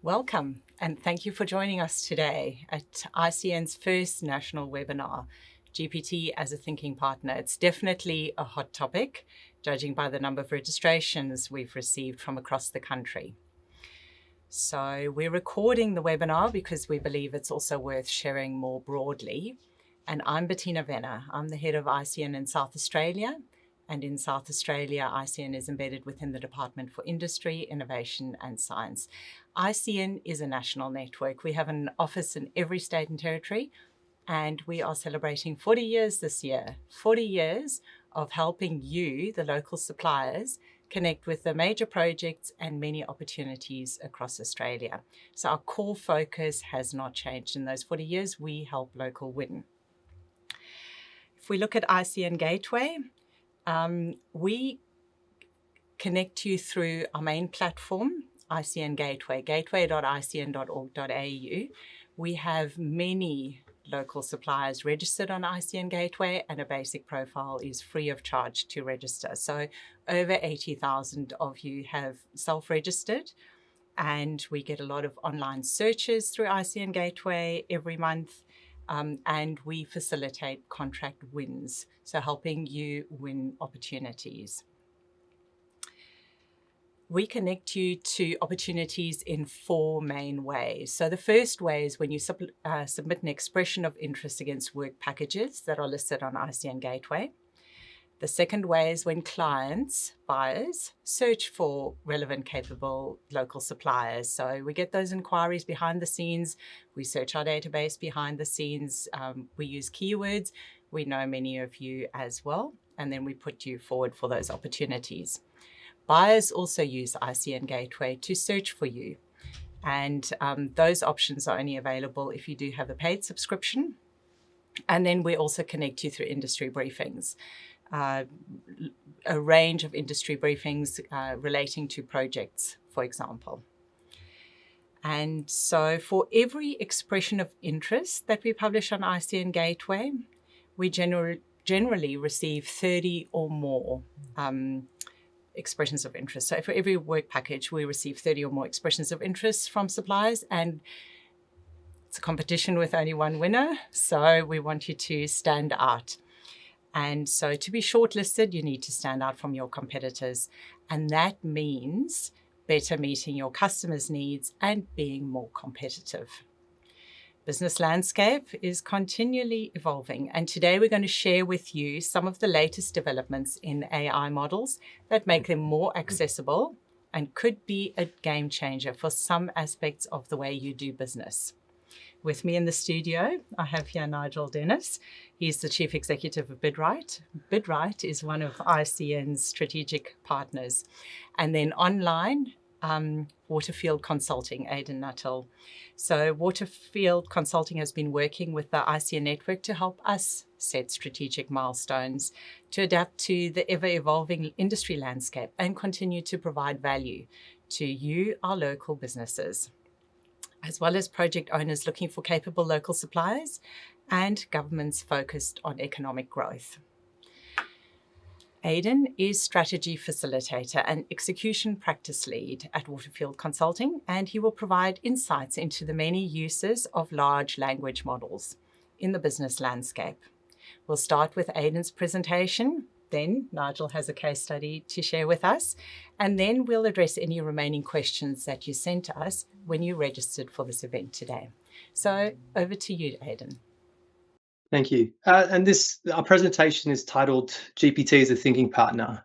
Welcome, and thank you for joining us today at ICN's first national webinar, GPT as a thinking partner. It's definitely a hot topic, judging by the number of registrations we've received from across the country. So we're recording the webinar because we believe it's also worth sharing more broadly. And I'm Bettina Venner. I'm the head of ICN in South Australia. And in South Australia, ICN is embedded within the Department for Industry, Innovation and Science. ICN is a national network. We have an office in every state and territory, and we are celebrating 40 years this year. 40 years of helping you, the local suppliers, connect with the major projects and many opportunities across Australia. So our core focus has not changed. In those 40 years, we help local win. If we look at ICN Gateway, we connect you through our main platform, ICN Gateway, gateway.icn.org.au. We have many local suppliers registered on ICN Gateway, and a basic profile is free of charge to register. So over 80,000 of you have self-registered, and we get a lot of online searches through ICN Gateway every month. And we facilitate contract wins, so helping you win opportunities. We connect you to opportunities in 4 main ways. So the first way is when you submit an expression of interest against work packages that are listed on ICN Gateway. The second way is when clients, buyers, search for relevant, capable local suppliers. So we get those inquiries behind the scenes. We search our database behind the scenes. We use keywords. We know many of you as well. And then we put you forward for those opportunities. Buyers also use ICN Gateway to search for you. And those options are only available if you do have a paid subscription. And then we also connect you through industry briefings. A range of industry briefings relating to projects, for example. And so for every expression of interest that we publish on ICN Gateway, we generally receive 30 or more expressions of interest. So for every work package, we receive 30 or more expressions of interest from suppliers, and it's a competition with only one winner. So we want you to stand out. And so to be shortlisted, you need to stand out from your competitors. And that means better meeting your customers' needs and being more competitive. Business landscape is continually evolving. And today we're going to share with you some of the latest developments in AI models that make them more accessible and could be a game changer for some aspects of the way you do business. With me in the studio, I have here Nigel Dennis. He's the Chief Executive of BidRight. BidRight is one of ICN's strategic partners. And then online, Waterfield Consulting, Aidan Nuttall. So Waterfield Consulting has been working with the ICN network to help us set strategic milestones, to adapt to the ever-evolving industry landscape and continue to provide value to you, our local businesses, as well as project owners looking for capable local suppliers and governments focused on economic growth. Aidan is strategy facilitator and execution practice lead at Waterfield Consulting, and he will provide insights into the many uses of large language models in the business landscape. We'll start with Aidan's presentation. Then Nigel has a case study to share with us, and then we'll address any remaining questions that you sent to us when you registered for this event today. So over to you, Aidan. Thank you. Our presentation is titled GPT as a thinking partner.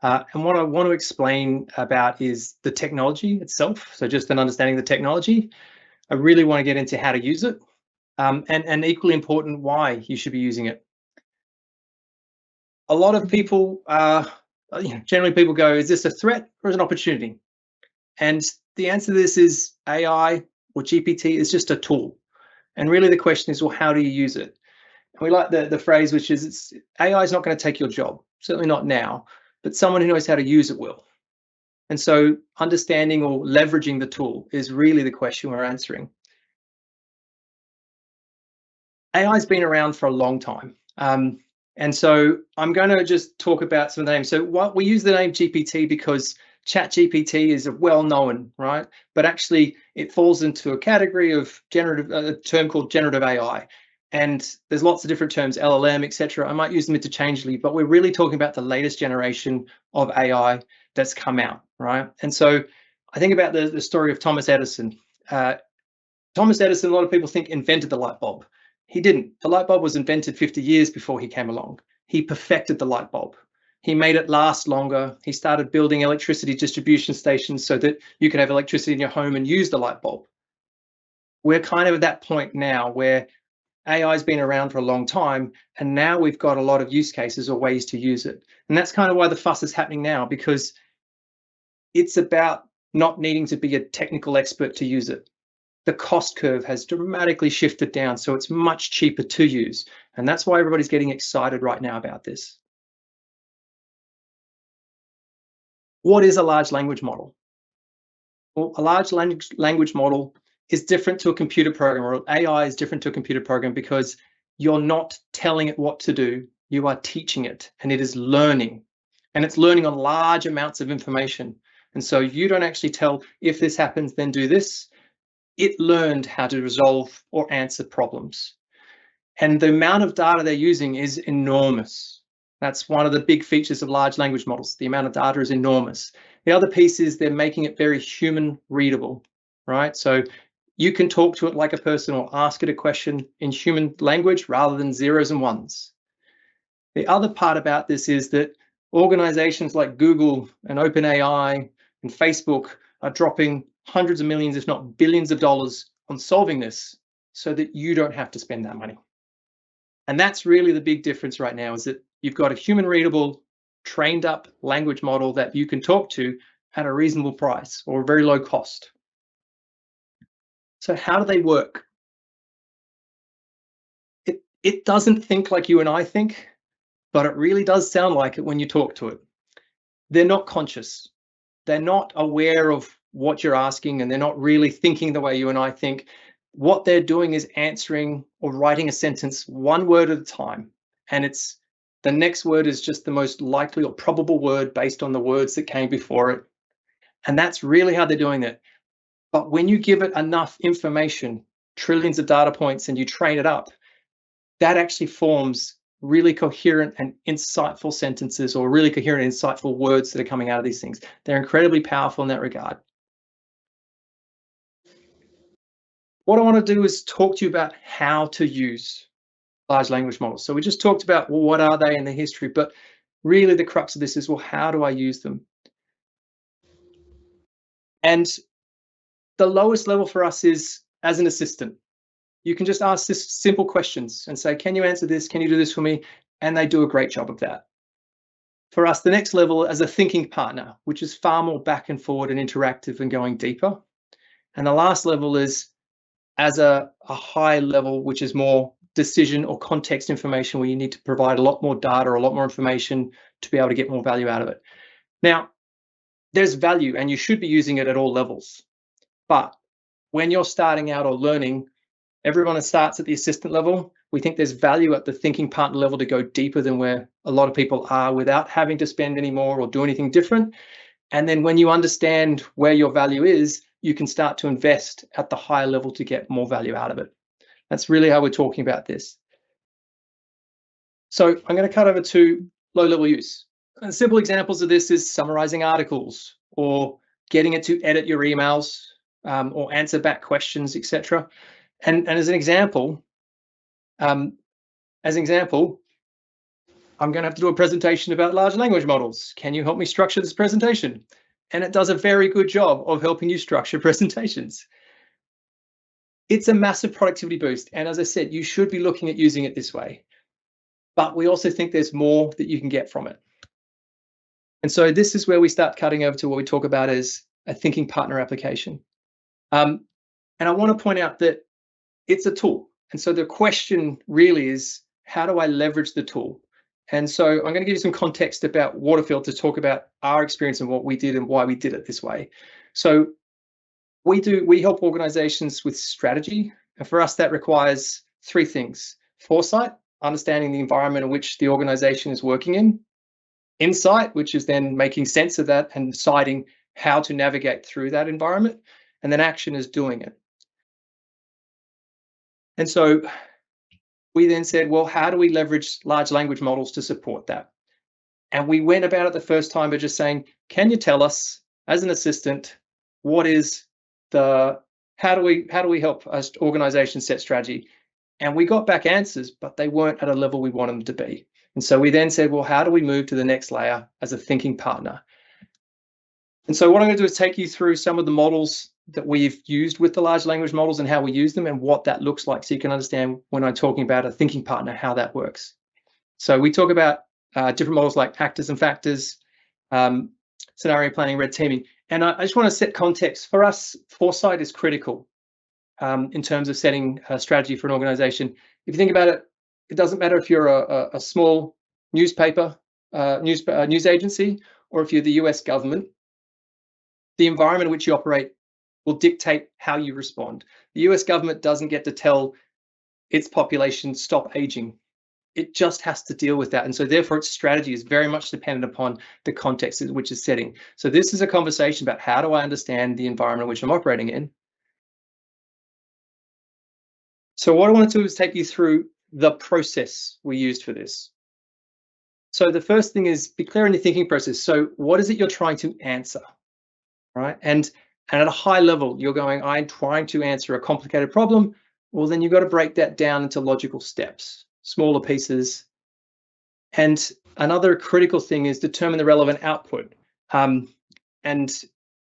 And what I want to explain about is the technology itself. So just an understanding of the technology. I really want to get into how to use it, and equally important, why you should be using it. A lot of people, generally people go, is this a threat or is it an opportunity? And the answer to this is AI or GPT is just a tool. And really the question is, well, how do you use it? And we like the phrase, which is AI is not going to take your job, certainly not now, but someone who knows how to use it will. And so understanding or leveraging the tool is really the question we're answering. AI has been around for a long time. And so I'm going to just talk about some of the names. So we use the name GPT because ChatGPT is well known, right? But actually it falls into a category of a term called generative AI. And there's lots of different terms, LLM, etc. I might use them interchangeably, but we're really talking about the latest generation of AI that's come out, right? And so I think about the story of Thomas Edison. Thomas Edison, a lot of people think, invented the light bulb. He didn't. The light bulb was invented 50 years before he came along. He perfected the light bulb. He made it last longer. He started building electricity distribution stations so that you could have electricity in your home and use the light bulb. We're kind of at that point now where AI has been around for a long time, and now we've got a lot of use cases or ways to use it. And that's kind of why the fuss is happening now, because it's about not needing to be a technical expert to use it. The cost curve has dramatically shifted down, so it's much cheaper to use. And that's why everybody's getting excited right now about this. What is a large language model? Well, a large language model is different to a computer program, or AI is different to a computer program, because you're not telling it what to do, you are teaching it, and it is learning. And it's learning on large amounts of information. And so you don't actually tell, if this happens, then do this. It learned how to resolve or answer problems. And the amount of data they're using is enormous. That's one of the big features of large language models. The amount of data is enormous. The other piece is they're making it very human readable, right? So you can talk to it like a person or ask it a question in human language rather than zeros and ones. The other part about this is that organizations like Google and OpenAI and Facebook are dropping hundreds of millions, if not billions of dollars on solving this so that you don't have to spend that money. And that's really the big difference right now, is that you've got a human readable, trained up language model that you can talk to at a reasonable price or a very low cost. So how do they work? It doesn't think like you and I think, but it really does sound like it when you talk to it. They're not conscious. They're not aware of what you're asking, and they're not really thinking the way you and I think. What they're doing is answering or writing a sentence one word at a time. And it's the next word is just the most likely or probable word based on the words that came before it. And that's really how they're doing it. But when you give it enough information, trillions of data points, and you train it up, that actually forms really coherent and insightful sentences, or really coherent, insightful words that are coming out of these things. They're incredibly powerful in that regard. What I want to do is talk to you about how to use large language models. So we just talked about, well, what are they in the history, but really the crux of this is, well, how do I use them? And the lowest level for us is as an assistant. You can just ask this simple questions and say, can you answer this? Can you do this for me? And they do a great job of that. For us, the next level as a thinking partner, which is far more back and forward and interactive and going deeper. And the last level is as a high level, which is more decision or context information, where you need to provide a lot more data or a lot more information to be able to get more value out of it. Now, there's value, and you should be using it at all levels. But when you're starting out or learning, everyone starts at the assistant level. We think there's value at the thinking partner level to go deeper than where a lot of people are, without having to spend any more or do anything different. And then when you understand where your value is, you can start to invest at the higher level to get more value out of it. That's really how we're talking about this. So I'm going to cut over to low-level use. And simple examples of this is summarizing articles, or getting it to edit your emails, or answer back questions, etc. And as an example, I'm going to have to do a presentation about large language models. Can you help me structure this presentation? And it does a very good job of helping you structure presentations. It's a massive productivity boost. And as I said, you should be looking at using it this way. But we also think there's more that you can get from it. And so this is where we start cutting over to what we talk about as a thinking partner application. And I want to point out that it's a tool. And so the question really is, how do I leverage the tool? And so I'm going to give you some context about Waterfield to talk about our experience and what we did and why we did it this way. So we help organizations with strategy. And for us, that requires three things: foresight, understanding the environment in which the organization is working in; insight, which is then making sense of that and deciding how to navigate through that environment, and then action is doing it. And so we then said, well, how do we leverage large language models to support that? And we went about it the first time by just saying, can you tell us as an assistant, what is how do we help us organizations set strategy? And we got back answers, but they weren't at a level we want them to be. And so we then said, well, how do we move to the next layer as a thinking partner? And so what I'm going to do is take you through some of the models that we've used with the large language models and how we use them and what that looks like, so you can understand when I'm talking about a thinking partner, how that works. So we talk about different models like actors and factors, scenario planning, red teaming. And I just want to set context. For us, foresight is critical in terms of setting a strategy for an organization. If you think about it, it doesn't matter if you're a small newspaper, news agency, or if you're the US government. The environment in which you operate will dictate how you respond. The US government doesn't get to tell its population stop aging. It just has to deal with that. And so therefore its strategy is very much dependent upon the context in which it's setting. So this is a conversation about how do I understand the environment in which I'm operating in. So what I want to do is take you through the process we used for this. So the first thing is be clear in your thinking process. So what is it you're trying to answer, right? And at a high level, you're going, I'm trying to answer a complicated problem. Well, then you've got to break that down into logical steps, smaller pieces. And another critical thing is determine the relevant output. And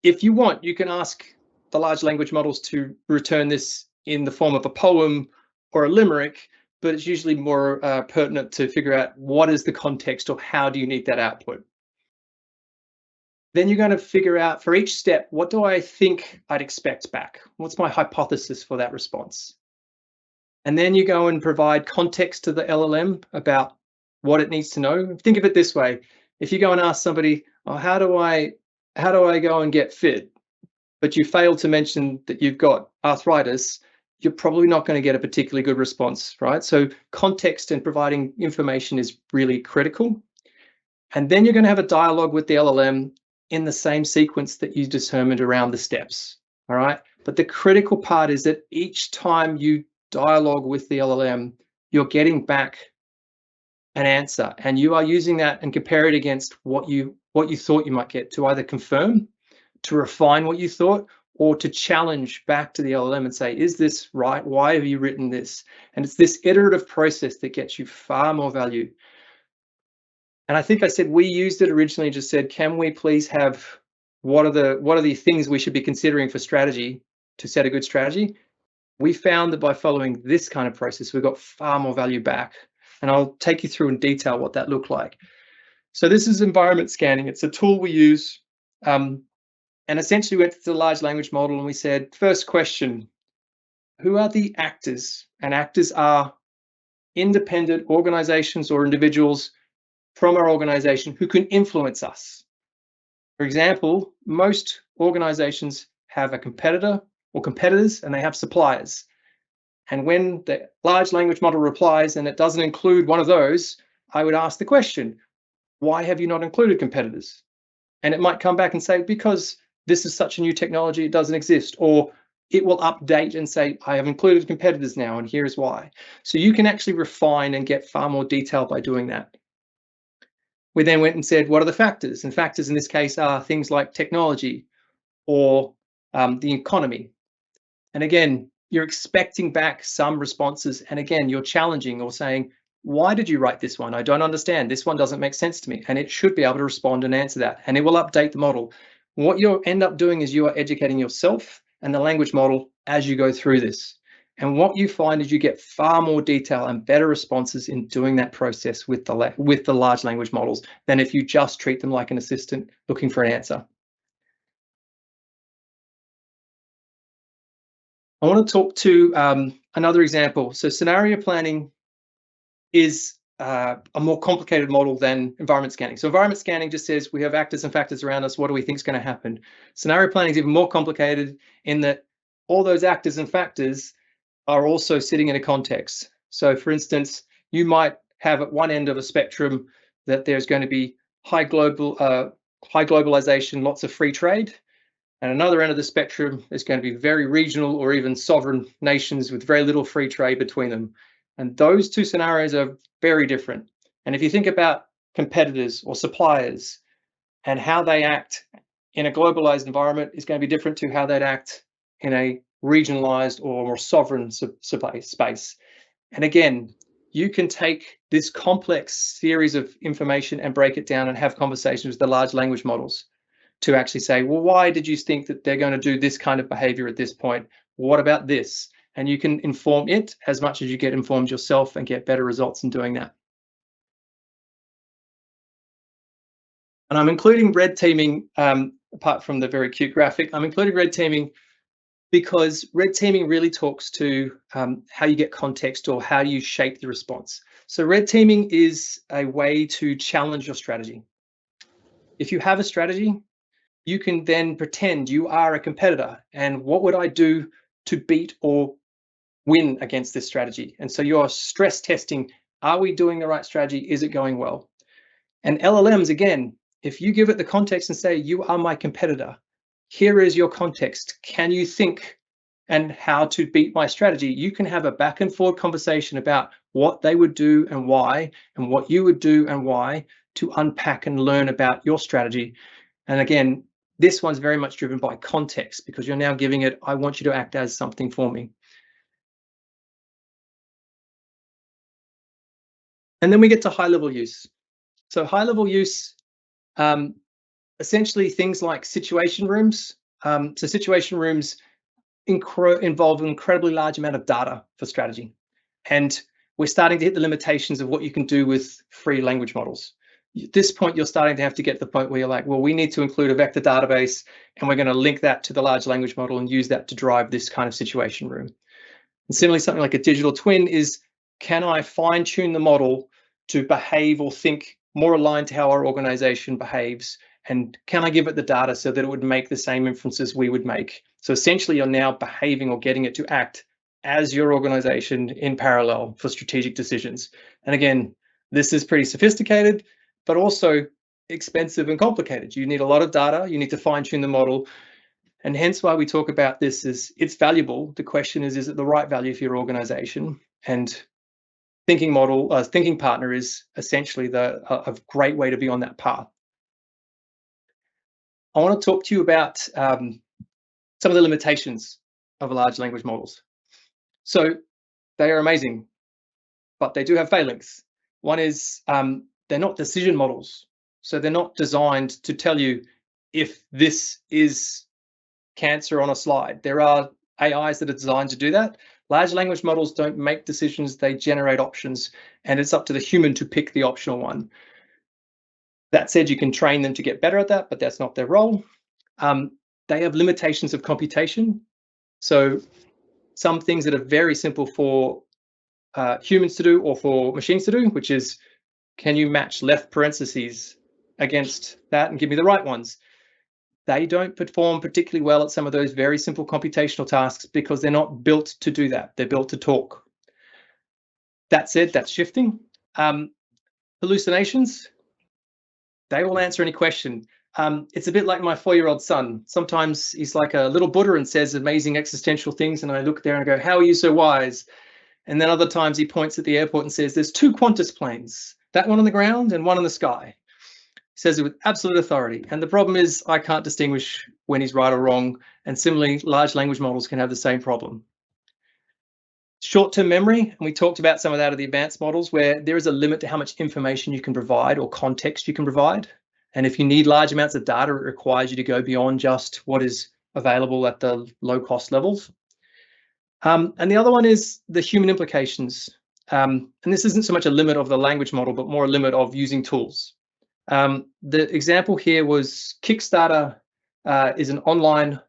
if you want, you can ask the large language models to return this in the form of a poem or a limerick, but it's usually more pertinent to figure out what is the context or how do you need that output. Then you're going to figure out for each step, what do I think I'd expect back? What's my hypothesis for that response? And then you go and provide context to the LLM about what it needs to know. Think of it this way. If you go and ask somebody, oh, how do I go and get fit? But you fail to mention that you've got arthritis, you're probably not going to get a particularly good response, right? So context and providing information is really critical. And then you're going to have a dialogue with the LLM in the same sequence that you determined around the steps, all right? But the critical part is that each time you dialogue with the LLM, you're getting back an answer, and you are using that and compare it against what you thought you might get to either confirm, to refine what you thought, or to challenge back to the LLM and say, is this right? Why have you written this? And it's this iterative process that gets you far more value. And I think I said we used it originally, just said, can we please have what are the things we should be considering for strategy to set a good strategy? We found that by following this kind of process, we got far more value back. And I'll take you through in detail what that looked like. So this is environment scanning. It's a tool we use. And essentially we went to the large language model and we said, first question, who are the actors? And actors are independent organizations or individuals from our organization who can influence us. For example, most organizations have a competitor or competitors and they have suppliers. And when the large language model replies and it doesn't include one of those, I would ask the question, why have you not included competitors? And it might come back and say, because this is such a new technology, it doesn't exist. Or it will update and say, I have included competitors now, and here's why. So you can actually refine and get far more detail by doing that. We then went and said, what are the factors? And factors in this case are things like technology or the economy. And again, you're expecting back some responses. And again, you're challenging or saying, why did you write this one? I don't understand. This one doesn't make sense to me. And it should be able to respond and answer that. And it will update the model. What you'll end up doing is you are educating yourself and the language model as you go through this. And what you find is you get far more detail and better responses in doing that process with the large language models than if you just treat them like an assistant looking for an answer. I want to talk to another example. So scenario planning is a more complicated model than environment scanning. So environment scanning just says we have actors and factors around us. What do we think is going to happen? Scenario planning is even more complicated in that all those actors and factors are also sitting in a context. So for instance, you might have at one end of a spectrum that there's going to be high globalization, lots of free trade. And another end of the spectrum is going to be very regional or even sovereign nations with very little free trade between them. And those two scenarios are very different. And if you think about competitors or suppliers and how they act in a globalized environment is going to be different to how they'd act in a regionalized or more sovereign space. And again, you can take this complex series of information and break it down and have conversations with the large language models to actually say, well, why did you think that they're going to do this kind of behavior at this point? What about this? And you can inform it as much as you get informed yourself and get better results in doing that. And I'm including red teaming, apart from the very cute graphic, I'm including red teaming because red teaming really talks to how you get context or how you shape the response. So red teaming is a way to challenge your strategy. If you have a strategy, you can then pretend you are a competitor and what would I do to beat or win against this strategy? And so you're stress testing, are we doing the right strategy? Is it going well? And LLMs, again, if you give it the context and say, you are my competitor, here is your context. Can you think and how to beat my strategy? You can have a back and forth conversation about what they would do and why, and what you would do and why to unpack and learn about your strategy. And again, this one's very much driven by context because you're now giving it, I want you to act as something for me. And then we get to high level use. So high level use, essentially things like situation rooms. So situation rooms involve an incredibly large amount of data for strategy. And we're starting to hit the limitations of what you can do with free language models. At this point, you're starting to have to get to the point where you're like, well, we need to include a vector database and we're going to link that to the large language model and use that to drive this kind of situation room. And similarly, something like a digital twin is, can I fine tune the model to behave or think more aligned to how our organization behaves? And can I give it the data so that it would make the same inferences we would make? So essentially, you're now behaving or getting it to act as your organization in parallel for strategic decisions. And again, this is pretty sophisticated, but also expensive and complicated. You need a lot of data. You need to fine tune the model. And hence why we talk about this is it's valuable. The question is it the right value for your organization? And thinking partner is essentially a great way to be on that path. I want to talk to you about some of the limitations of large language models. So they are amazing, but they do have failings. One is they're not decision models. So they're not designed to tell you if this is cancer on a slide. There are AIs that are designed to do that. Large language models don't make decisions, they generate options, and it's up to the human to pick the optional one. That said, you can train them to get better at that, but that's not their role. They have limitations of computation. So some things that are very simple for humans to do or for machines to do, which is, can you match left parentheses against that and give me the right ones? They don't perform particularly well at some of those very simple computational tasks because they're not built to do that. They're built to talk. That said, that's shifting. Hallucinations, they will answer any question. It's a bit like my 4-year-old son. Sometimes he's like a little Buddha and says amazing existential things, and I look there and I go, how are you so wise? And then other times he points at the airport and says, there's 2 Qantas planes, that one on the ground and one in the sky. He says it with absolute authority. And the problem is I can't distinguish when he's right or wrong. And similarly, large language models can have the same problem. Short-term memory, and we talked about some of that of the advanced models, where there is a limit to how much information you can provide or context you can provide. And if you need large amounts of data, it requires you to go beyond just what is available at the low-cost levels. And the other one is the human implications. And this isn't so much a limit of the language model, but more a limit of using tools. The example here was Kickstarter is an online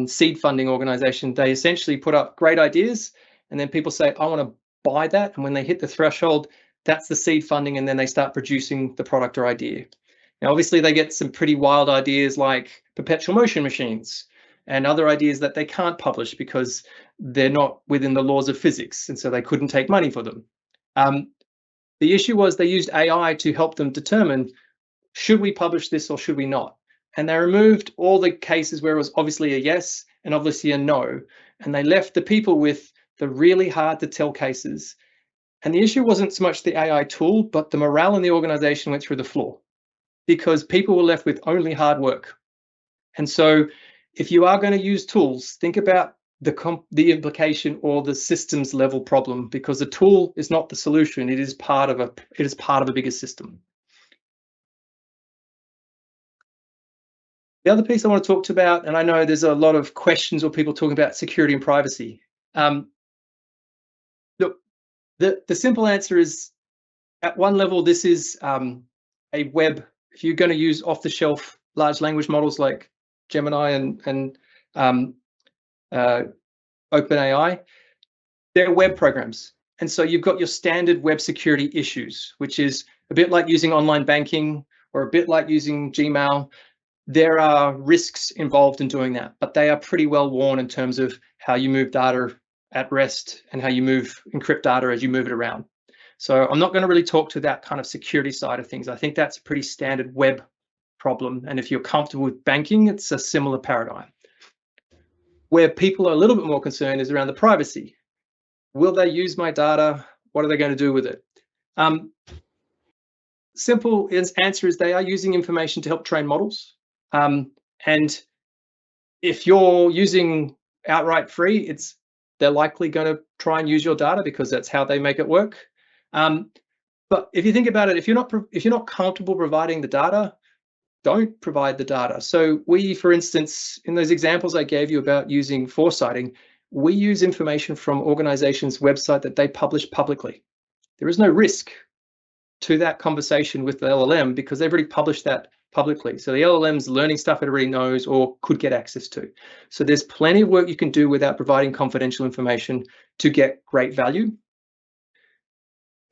seed funding organization. They essentially put up great ideas and then people say, I want to buy that. And when they hit the threshold, that's the seed funding, and then they start producing the product or idea. Now, obviously, they get some pretty wild ideas like perpetual motion machines and other ideas that they can't publish because they're not within the laws of physics, and so they couldn't take money for them. The issue was they used AI to help them determine, should we publish this or should we not? And they removed all the cases where it was obviously a yes and obviously a no. And they left the people with the really hard to tell cases. And the issue wasn't so much the AI tool, but the morale in the organization went through the floor because people were left with only hard work. And so if you are going to use tools, think about the implication or the systems level problem, because the tool is not the solution. It is part of a bigger system. The other piece I want to talk to about, and I know there's a lot of questions or people talking about security and privacy. Look, the simple answer is, at one level, this is a web. If you're going to use off-the-shelf large language models like Gemini and OpenAI, they're web programs. And so you've got your standard web security issues, which is a bit like using online banking or a bit like using Gmail. There are risks involved in doing that, but they are pretty well worn in terms of how you move data at rest and how you encrypt data as you move it around. So I'm not going to really talk to that kind of security side of things. I think that's a pretty standard web problem. And if you're comfortable with banking, it's a similar paradigm. Where people are a little bit more concerned is around the privacy. Will they use my data? What are they going to do with it? Simple answer is they are using information to help train models. And if you're using outright free, they're likely going to try and use your data because that's how they make it work. But if you think about it, if you're not comfortable providing the data, don't provide the data. So we, for instance, in those examples I gave you about using foresighting, we use information from organizations' website that they publish publicly. There is no risk to that conversation with the LLM because they've already published that publicly. So the LLM's learning stuff it already knows or could get access to. So there's plenty of work you can do without providing confidential information to get great value.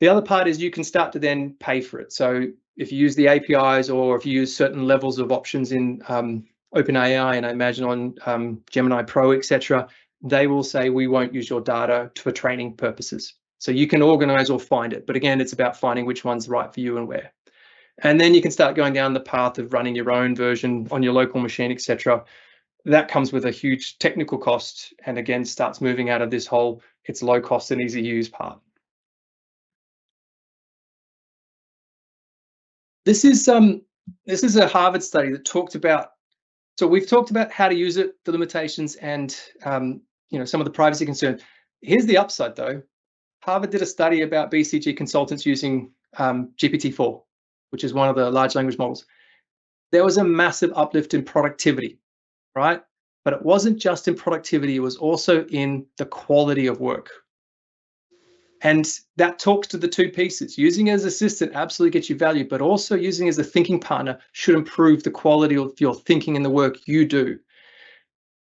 The other part is you can start to then pay for it. So if you use the APIs or if you use certain levels of options in OpenAI, and I imagine on Gemini Pro, etc., they will say, we won't use your data for training purposes. So you can organize or find it. But again, it's about finding which one's right for you and where. And then you can start going down the path of running your own version on your local machine, etc. That comes with a huge technical cost. And again, starts moving out of this whole, it's low cost and easy to use part. This is a Harvard study that talked about, so we've talked about how to use it, the limitations, and some of the privacy concerns. Here's the upside though. Harvard did a study about BCG consultants using GPT-4, which is one of the large language models. There was a massive uplift in productivity, right? But it wasn't just in productivity, it was also in the quality of work. And that talks to the two pieces. Using it as an assistant absolutely gets you value, but also using it as a thinking partner should improve the quality of your thinking and the work you do.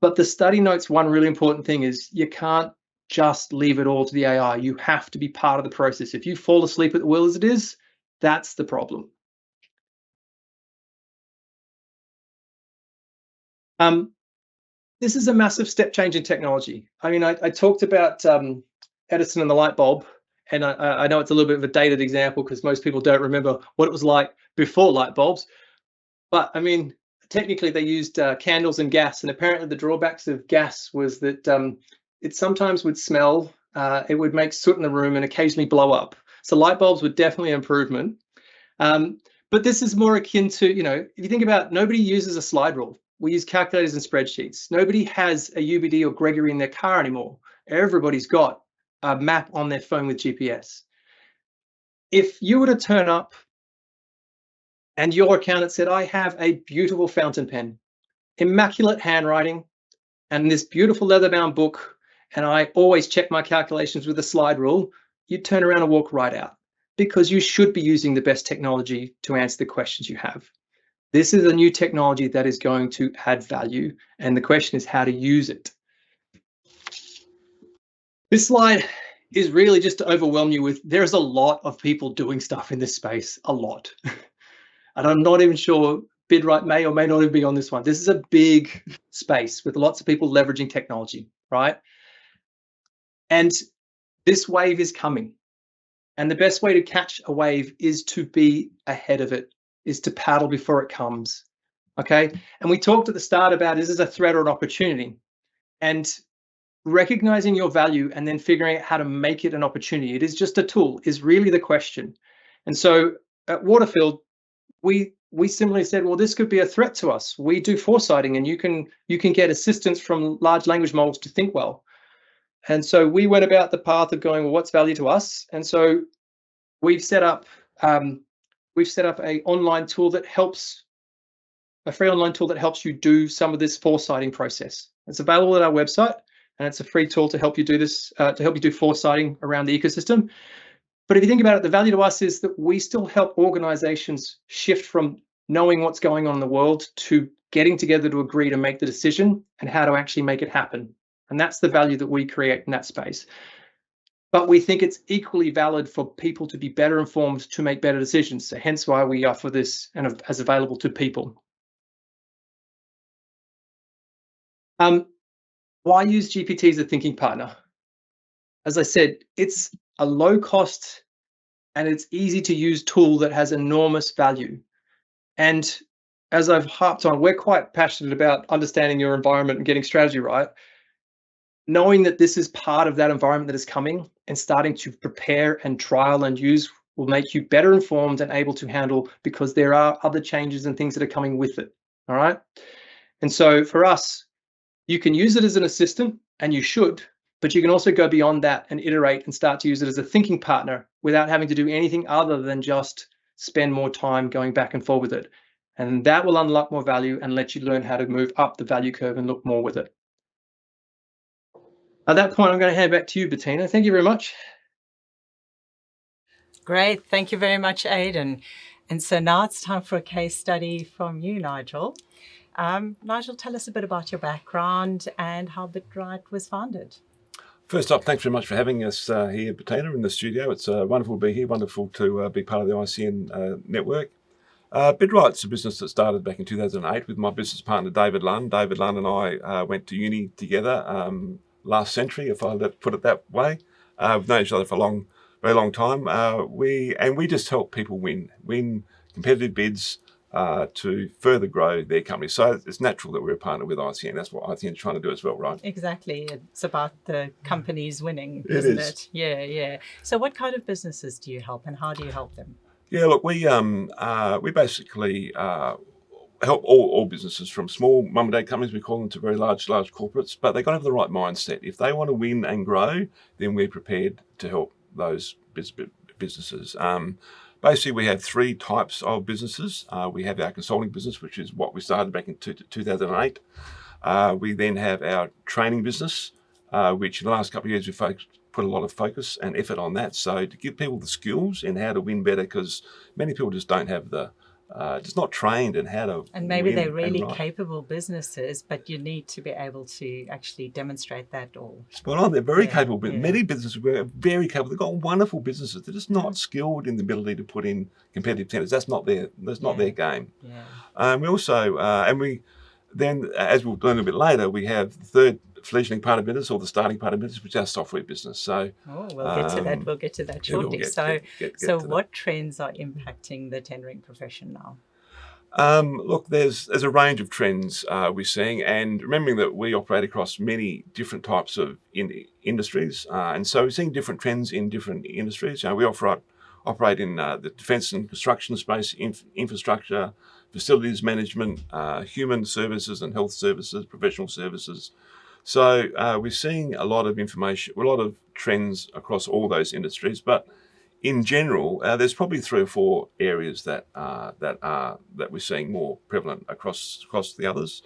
But the study notes one really important thing is you can't just leave it all to the AI. You have to be part of the process. If you fall asleep at the wheel as it is, that's the problem. This is a massive step change in technology. I mean, I talked about Edison and the light bulb, and I know it's a little bit of a dated example because most people don't remember what it was like before light bulbs. But I mean, technically they used candles and gas, and apparently the drawbacks of gas was that it sometimes would smell, it would make soot in the room and occasionally blow up. So light bulbs were definitely an improvement. But this is more akin to, if you think about, nobody uses a slide rule. We use calculators and spreadsheets. Nobody has a UBD or Gregory in their car anymore. Everybody's got a map on their phone with GPS. If you were to turn up and your accountant said, I have a beautiful fountain pen, immaculate handwriting, and this beautiful leather-bound book, and I always check my calculations with a slide rule, you'd turn around and walk right out because you should be using the best technology to answer the questions you have. This is a new technology that is going to add value, and the question is how to use it. This slide is really just to overwhelm you with, there's a lot of people doing stuff in this space, a lot. And I'm not even sure BidRite may or may not even be on this one. This is a big space with lots of people leveraging technology, right? And this wave is coming. And the best way to catch a wave is to be ahead of it, is to paddle before it comes. Okay. And we talked at the start about, is this a threat or an opportunity? And recognizing your value and then figuring out how to make it an opportunity. It is just a tool is really the question. And so at Waterfield, we simply said, well, this could be a threat to us. We do foresighting, and you can get assistance from large language models to think well. And so we went about the path of going, well, what's value to us? And so we've set up a online tool that helps, a free online tool that helps you do some of this foresighting process. It's available at our website, and it's a free tool to help you do this, to help you do foresighting around the ecosystem. But if you think about it, the value to us is that we still help organizations shift from knowing what's going on in the world to getting together to agree to make the decision and how to actually make it happen. And that's the value that we create in that space. But we think it's equally valid for people to be better informed to make better decisions. So hence why we offer this and as available to people. Why use GPT as a thinking partner? As I said, it's a low cost and it's easy to use tool that has enormous value. And as I've harped on, we're quite passionate about understanding your environment and getting strategy right. Knowing that this is part of that environment that is coming and starting to prepare and trial and use will make you better informed and able to handle, because there are other changes and things that are coming with it. All right. And so for us, you can use it as an assistant, and you should, but you can also go beyond that and iterate and start to use it as a thinking partner without having to do anything other than just spend more time going back and forth with it. And that will unlock more value and let you learn how to move up the value curve and look more with it. At that point, I'm going to hand back to you, Bettina. Thank you very much. Great. Thank you very much, Aidan. And so now it's time for a case study from you, Nigel. Nigel, tell us a bit about your background and how BitRight was founded. First up, thanks very much for having us here, Bettina, in the studio. It's wonderful to be here, wonderful to be part of the ICN network. BitRight's a business that started back in 2008 with my business partner, David Lunn. David Lunn and I went to uni together last century, if I put it that way. We've known each other for a very long time. We just help people win competitive bids to further grow their company. So it's natural that we're a partner with ICN. That's what ICN is trying to do as well, right? Exactly. It's about the companies winning, isn't it? Yeah. So what kind of businesses do you help, and how do you help them? Yeah, look, we basically help all businesses, from small mum and dad companies, we call them, to very large corporates, but they've got to have the right mindset. If they want to win and grow, then we're prepared to help those businesses. Basically, we have three types of businesses. We have our consulting business, which is what we started back in 2008. We then have our training business, which in the last couple of years we've put a lot of focus and effort on that. So to give people the skills in how to win better, because many people just don't have just not trained in how to. And maybe they're really capable businesses, but you need to be able to actually demonstrate that all. Spot on. They're very capable. Yeah. Many businesses are very capable. They've got wonderful businesses. They're just not skilled in the ability to put in competitive tenders. That's not their game. Yeah. We also, then, as we'll learn a bit later, we have the third fledgling part of business, or the starting part of business, which is our software business. So, we'll get to that. We'll get to that shortly. So what trends are impacting the tendering profession now? Look, there's a range of trends we're seeing, and remembering that we operate across many different types of industries, and so we're seeing different trends in different industries. We operate in the defence and construction space, infrastructure, facilities management, human services and health services, professional services. So we're seeing a lot of information, a lot of trends across all those industries. But in general, there's probably 3 or 4 areas that we're seeing more prevalent across the others.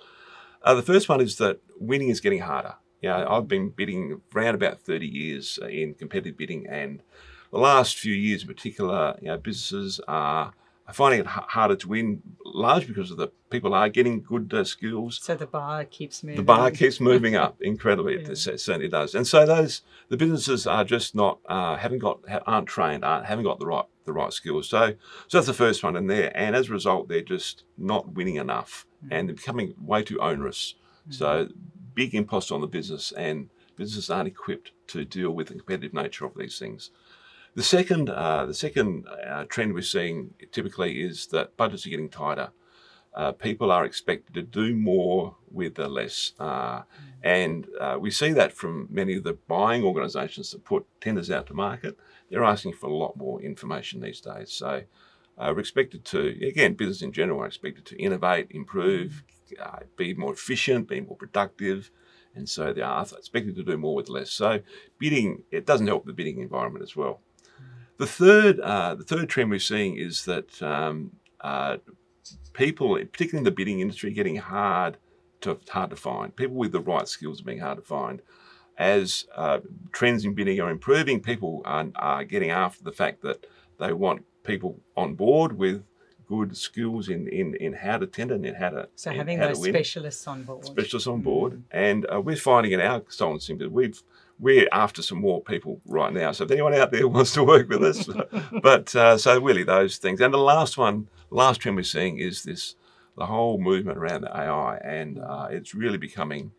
The first one is that winning is getting harder. I've been bidding around about 30 years in competitive bidding, and the last few years in particular, businesses are finding it harder to win, largely because of the people are getting good skills. So the bar keeps moving. The bar keeps moving up incredibly. It certainly does. And so the businesses are just not aren't trained, haven't got the right skills. So that's the first one, and as a result, they're just not winning enough, and they're becoming way too onerous. So big impost on the business, and businesses aren't equipped to deal with the competitive nature of these things. The second trend we're seeing typically is that budgets are getting tighter. People are expected to do more with the less. And we see that from many of the buying organisations that put tenders out to market. They're asking for a lot more information these days. So we're expected to, again, business in general are expected to innovate, improve, be more efficient, be more productive. And so they are expected to do more with less. So bidding, it doesn't help the bidding environment as well. The third trend we're seeing is that people, particularly in the bidding industry, getting hard to find. People with the right skills are being hard to find. As trends in bidding are improving, people are getting after the fact that they want people on board with good skills in how to tender and in how to So having those specialists on board. Specialists on board. And we're finding in our consultancy that we're after some more people right now. So if anyone out there wants to work with us, but so really those things. And the last trend we're seeing is the whole movement around the AI, and it's really becoming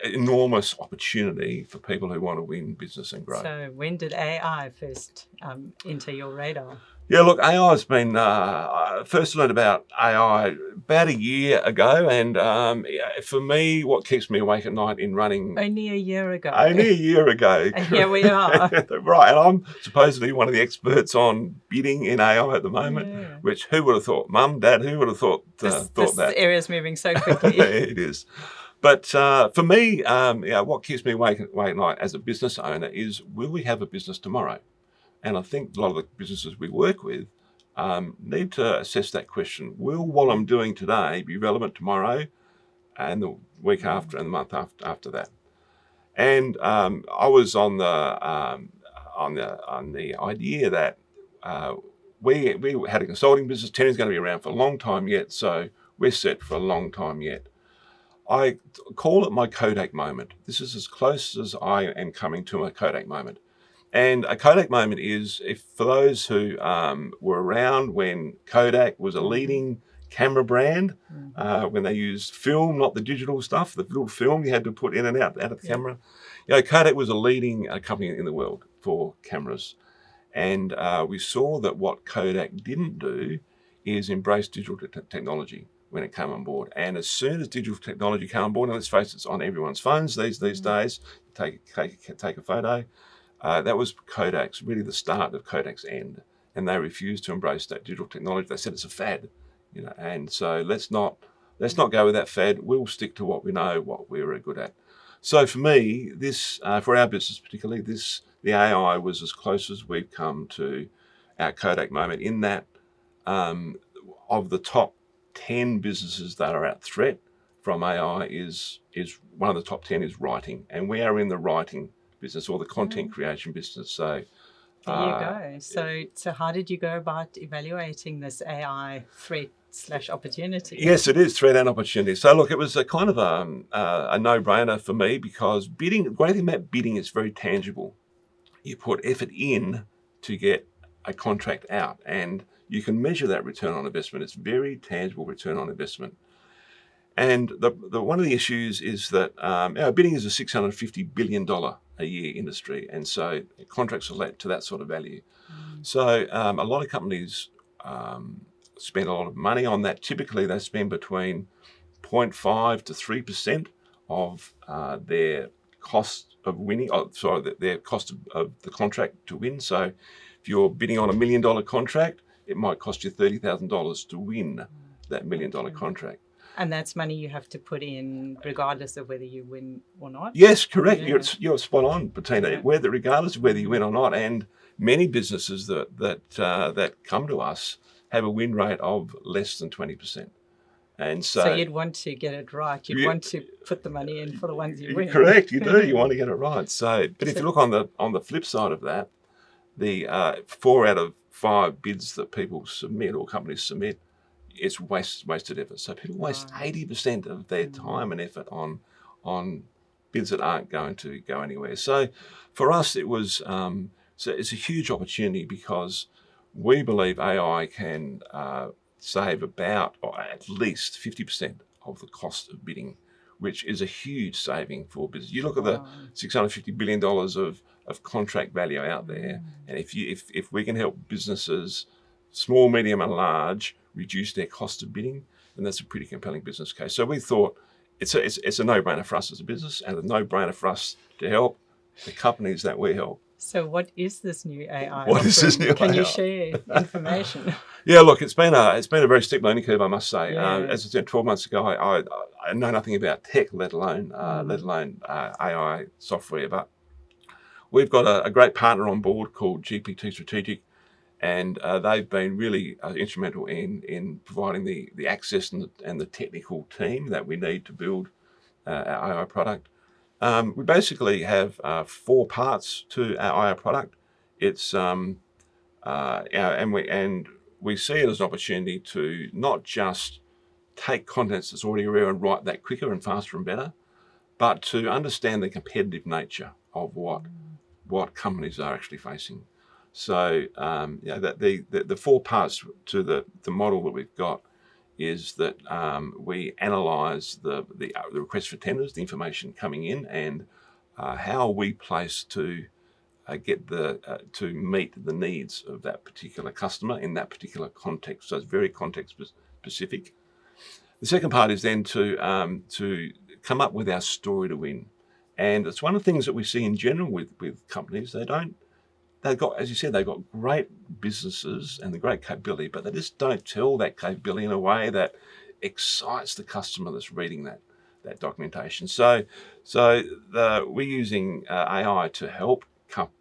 an enormous opportunity for people who want to win business and grow. So when did AI first enter your radar? Yeah, look, AI has been, first learned about AI about a year ago. And for me, what keeps me awake at night in running... Only a year ago. Only a year ago. And here we are. Right, and I'm supposedly one of the experts on bidding in AI at the moment, which who would have thought? Mum, Dad, who would have thought that? This area's moving so quickly. It is. But for me, what keeps me awake at night as a business owner is, will we have a business tomorrow? And I think a lot of the businesses we work with need to assess that question. Will what I'm doing today be relevant tomorrow and the week after and the month after that? And I was on the idea that we had a consulting business. Tenner's going to be around for a long time yet, so we're set for a long time yet. I call it my Kodak moment. This is as close as I am coming to a Kodak moment. And a Kodak moment is, if for those who were around when Kodak was a leading camera brand, when they used film, not the digital stuff, the little film you had to put in and out of the camera. You know, Kodak was a leading company in the world for cameras. And we saw that what Kodak didn't do is embrace digital technology when it came on board. And as soon as digital technology came on board, and let's face it, it's on everyone's phones these days, take a photo. That was Kodak's, really the start of Kodak's end. And they refused to embrace that digital technology. They said it's a fad, you know. And so let's not go with that fad. We'll stick to what we know, what we're good at. So for me, this, for our business particularly, the AI was as close as we've come to our Kodak moment, in that of the top 10 businesses that are at threat from AI is one of the top 10 is writing. And we are in the writing business, or the content creation business. So there you go. So how did you go about evaluating this AI threat / opportunity? Yes, it is threat and opportunity. So look, it was a kind of a no-brainer for me, because bidding, the great thing about bidding, is very tangible. You put effort in to get a contract out, and you can measure that return on investment. It's very tangible return on investment. And the one of the issues is that bidding is a $650 billion a year industry, and so contracts are let to that sort of value. So a lot of companies spend a lot of money on that. Typically, they spend between 0.5 to 3% of their cost of winning. Their cost of the contract to win. So if you're bidding on $1 million contract, it might cost you $30,000 to win that $1 million contract. And that's money you have to put in regardless of whether you win or not? Yes, correct. Yeah. You're spot on, Bettina. Whether, regardless of whether you win or not. And many businesses that come to us have a win rate of less than 20%. And so you'd want to get it right. You'd want to put the money in for the ones you win. Correct, you do. You want to get it right. But if you look on the flip side of that, the 4 out of 5 bids that people submit, or companies submit, it's wasted effort. So people waste 80% of their time and effort on bids that aren't going to go anywhere. So for us, it was it's a huge opportunity, because we believe AI can save about, or at least 50% of the cost of bidding, which is a huge saving for business. You look at the $650 billion of of contract value out there. And if we can help businesses, small, medium, and large, reduce their cost of bidding, then that's a pretty compelling business case. So we thought it's a no-brainer for us as a business, and a no-brainer for us to help the companies that we help. So what is this new AI? What is this new Can AI? you share information? Yeah, look, it's been a very steep learning curve, I must say. Yeah. As I said, 12 months ago, I know nothing about tech, let alone AI software. But we've got a great partner on board called GPT Strategic, and they've been really instrumental in providing the access and the technical team that we need to build our AI product. We basically have 4 parts to our AI product. It's and we see it as an opportunity to not just take contents that's already around and write that quicker and faster and better, but to understand the competitive nature of what companies are actually facing. So that the 4 parts to the model that we've got is that we analyse the request for tenders, the information coming in, and how we place to to meet the needs of that particular customer in that particular context. So it's very context specific. The second part is then to come up with our story to win, and it's one of the things that we see in general with companies. They've got, as you said, they've got great businesses and the great capability, but they just don't tell that capability in a way that excites the customer that's reading that documentation. So we're using AI to help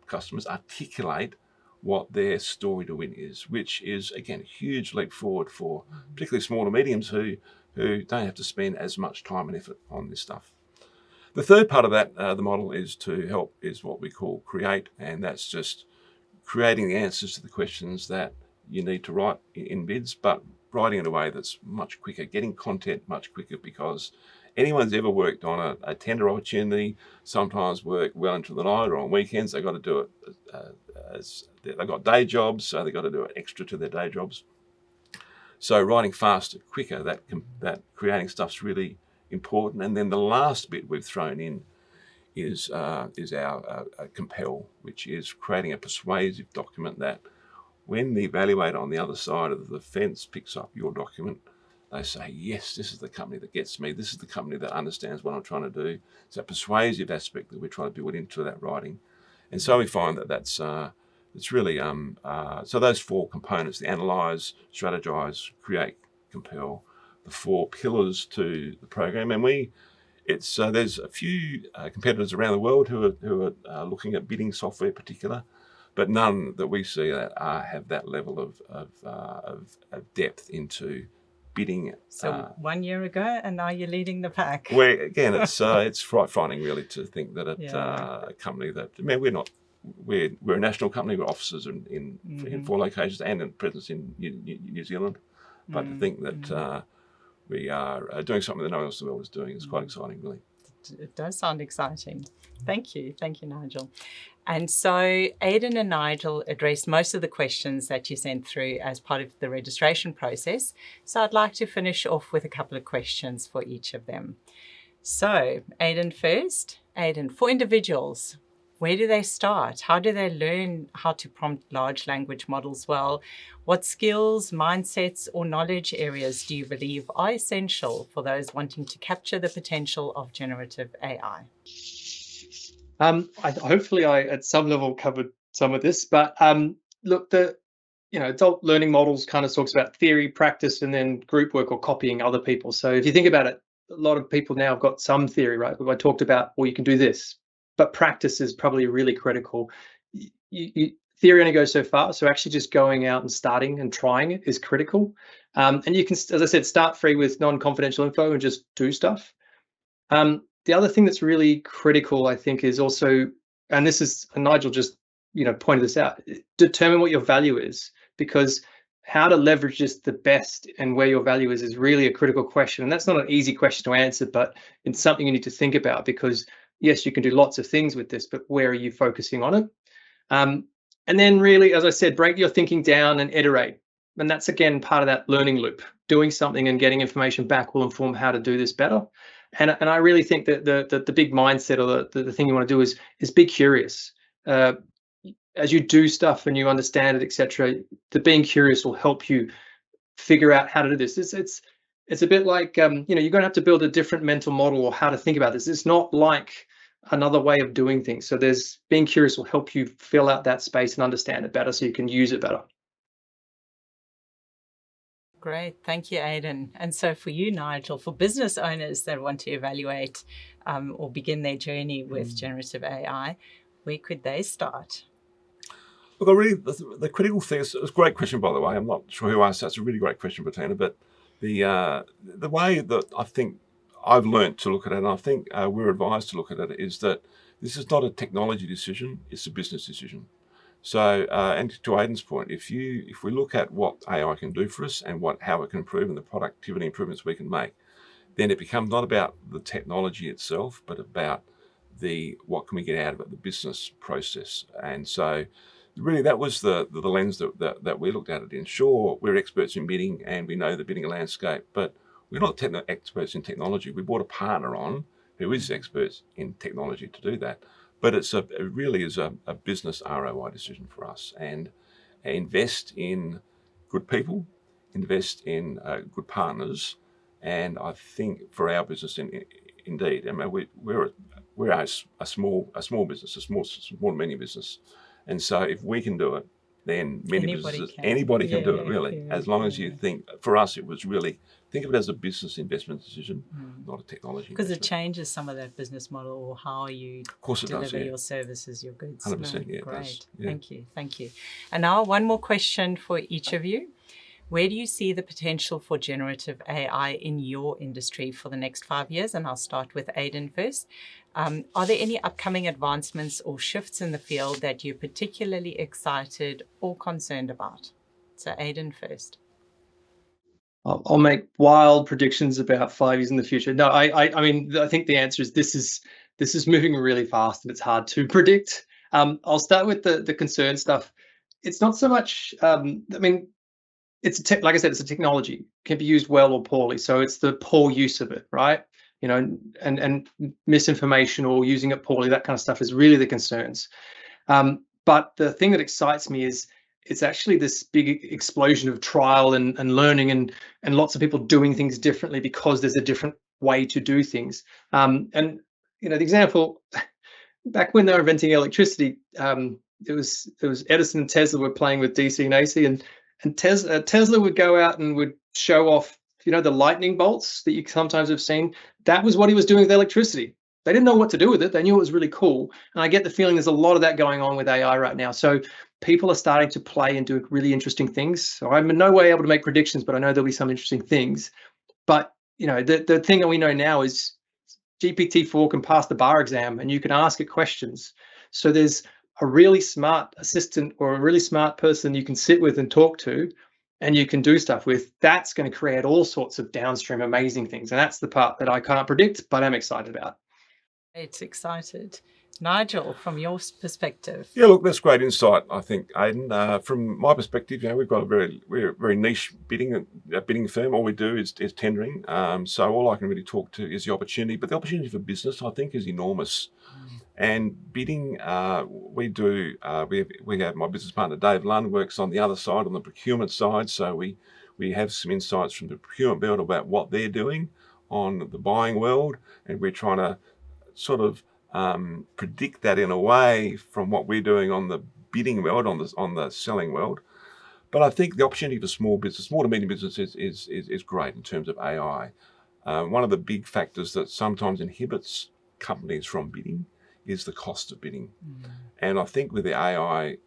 customers articulate what their story to win is, which is, again, a huge leap forward for particularly small to mediums who don't have to spend as much time and effort on this stuff. The third part of that, the model is what we call create, and that's just creating the answers to the questions that you need to write in bids, but writing in a way that's much quicker, getting content much quicker, because anyone's ever worked on a tender opportunity, sometimes work well into the night or on weekends. They've got to do it they've got day jobs, so they've got to do it extra to their day jobs. So writing faster, quicker, that creating stuff's really important. And then the last bit we've thrown in is our compel, which is creating a persuasive document that when the evaluator on the other side of the fence picks up your document, they say, yes, this is the company that gets me. This is the company that understands what I'm trying to do. It's that persuasive aspect that we're trying to build into that writing. And so we find that it's really, so those 4 components, the analyse, strategize, create, compel, the 4 pillars to the program. And there's a few competitors around the world who are looking at bidding software in particular, but none that we see that have that level of depth into bidding. So 1 year ago, and now you're leading the pack. Where again, it's frightening really to think that a company that, I mean, we're a national company with offices in 4 locations and a presence in New Zealand, but to think that we are doing something that no one else in the world is doing is quite exciting, really. It does sound exciting. Thank you, Nigel. And so Aidan and Nigel addressed most of the questions that you sent through as part of the registration process. So I'd like to finish off with a couple of questions for each of them. So Aidan first. Aidan, for individuals, where do they start? How do they learn how to prompt large language models well? What skills, mindsets, or knowledge areas do you believe are essential for those wanting to capture the potential of generative AI? Hopefully I at some level covered some of this, but look, adult learning models kind of talks about theory, practice, and then group work or copying other people. So if you think about it, a lot of people now have got some theory, right? I talked about, well, you can do this, but practice is probably really critical. Theory only goes so far, so actually just going out and starting and trying it is critical. And you can, as I said, start free with non-confidential info and just do stuff. The other thing that's really critical, I think, is also, and Nigel just pointed this out, determine what your value is, because how to leverage this the best and where your value is really a critical question. And that's not an easy question to answer, but it's something you need to think about, because yes, you can do lots of things with this, but where are you focusing on it? And then really, as I said, break your thinking down and iterate. And that's, again, part of that learning loop. Doing something and getting information back will inform how to do this better. And I really think that the big mindset, or the thing you want to do is be curious. as you do stuff and you understand it, etc., the being curious will help you figure out how to do this. It's a bit like you're going to have to build a different mental model or how to think about this. It's not like another way of doing things. So there's being curious will help you fill out that space and understand it better so you can use it better. Great. Thank you, Aidan. And so for you, Nigel, for business owners that want to evaluate or begin their journey with generative AI, where could they start? Look, the critical thing is a great question, by the way. I'm not sure who asked that. It's a really great question, Bettina. But the way that I think I've learned to look at it, and I think we're advised to look at it, is that this is not a technology decision; it's a business decision. So, and to Aidan's point, if we look at what AI can do for us and how it can improve and the productivity improvements we can make, then it becomes not about the technology itself, but about what can we get out of it, the business process. And so, really, that was the lens that we looked at it in. Sure, we're experts in bidding and we know the bidding landscape, but we're not experts in technology. We brought a partner on who is experts in technology to do that. But it really is a business ROI decision for us, and invest in good people, invest in good partners, and I think for our business, indeed, I mean, we're a small business, a small to medium business, and so if we can do it, then anybody can do it, really, as long as you think. For us, it was really think of it as a business investment decision, not a technology. Because it changes some of that business model or how you deliver your services, your goods. 100%, yeah. Great. It does, yeah. Thank you. And now one more question for each of you. Where do you see the potential for generative AI in your industry for the next 5 years? And I'll start with Aidan first. Are there any upcoming advancements or shifts in the field that you're particularly excited or concerned about? So Aidan first. I'll make wild predictions about 5 years in the future. No, I mean, I think the answer is this is moving really fast and it's hard to predict. I'll start with the concern stuff. It's not so much. I mean, like I said, it's a technology. It can be used well or poorly. So it's the poor use of it, right? And misinformation or using it poorly, that kind of stuff is really the concerns. But the thing that excites me is it's actually this big explosion of trial and learning and lots of people doing things differently because there's a different way to do things. And the example back when they were inventing electricity, it was Edison and Tesla were playing with DC and AC, and Tesla would go out and would show off, the lightning bolts that you sometimes have seen. That was what he was doing with electricity. They didn't know what to do with it. They knew it was really cool. And I get the feeling there's a lot of that going on with AI right now. So people are starting to play and do really interesting things. So I'm in no way able to make predictions, but I know there'll be some interesting things. But, the thing that we know now is GPT-4 can pass the bar exam and you can ask it questions. So there's a really smart assistant or a really smart person you can sit with and talk to and you can do stuff with. That's going to create all sorts of downstream amazing things. And that's the part that I can't predict, but I'm excited about. It's excited. Nigel, from your perspective. Yeah, look, that's great insight, I think, Aidan. From my perspective, we've got we're a very niche bidding firm. All we do is tendering. So all I can really talk to is the opportunity. But the opportunity for business, I think, is enormous. And bidding, we have my business partner, Dave Lunn, works on the other side, on the procurement side. So we have some insights from the procurement world about what they're doing on the buying world. And we're trying to sort of predict that in a way from what we're doing on the bidding world, on the selling world. But I think the opportunity for small to medium businesses is great in terms of AI. One of the big factors that sometimes inhibits companies from bidding is the cost of bidding. And I think with the AI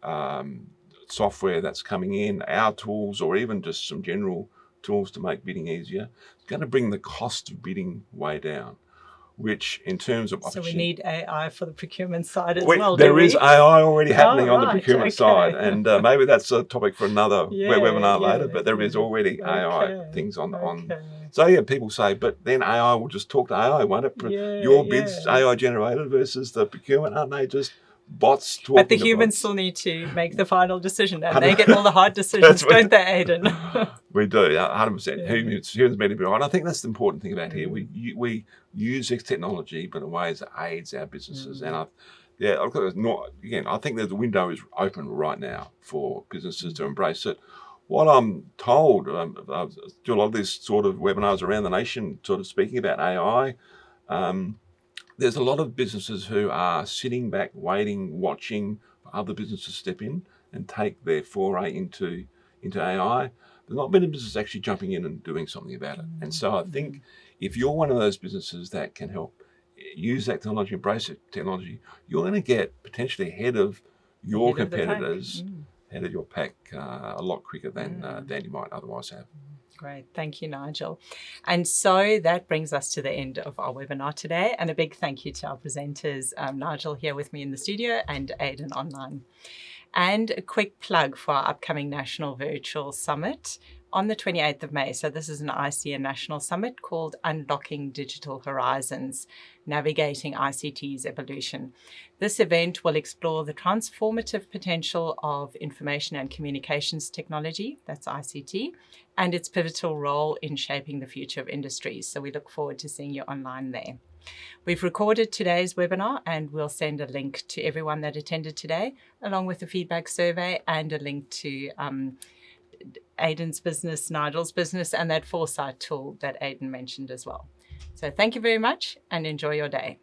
software that's coming in, our tools, or even just some general tools to make bidding easier, it's going to bring the cost of bidding way down. Which, in terms of opportunity, so we need AI for the procurement side as well. There is AI already happening on the procurement side, and maybe that's a topic for another webinar later. But there is already AI things on. So people say, but then AI will just talk to AI, won't it? Your bids AI generated versus the procurement, aren't they just bots talking? But the humans still need to make the final decision, and they get all the hard decisions, don't they, Aidan? We do, 100%. Humans meant to be right. I think that's the important thing about here. We use this technology, but in ways that aids our businesses. And Yeah, again, I think that the window is open right now for businesses to embrace it. What I'm told, I do a lot of these sort of webinars around the nation, sort of speaking about AI. There's a lot of businesses who are sitting back, waiting, watching for other businesses to step in and take their foray into AI. There's not many businesses actually jumping in and doing something about it. And so I think if you're one of those businesses that can help use that technology, embrace it, technology, you're going to get potentially ahead of your competitors, ahead of your pack a lot quicker than you might otherwise have. Great. Thank you, Nigel. And so that brings us to the end of our webinar today. And a big thank you to our presenters, Nigel here with me in the studio and Aidan online. And a quick plug for our upcoming National Virtual Summit on the 28th of May. So this is an ICN National Summit called Unlocking Digital Horizons, Navigating ICT's Evolution. This event will explore the transformative potential of information and communications technology, that's ICT, and its pivotal role in shaping the future of industries. So we look forward to seeing you online there. We've recorded today's webinar and we'll send a link to everyone that attended today, along with the feedback survey and a link to Aidan's business, Nigel's business, and that foresight tool that Aidan mentioned as well. So thank you very much and enjoy your day.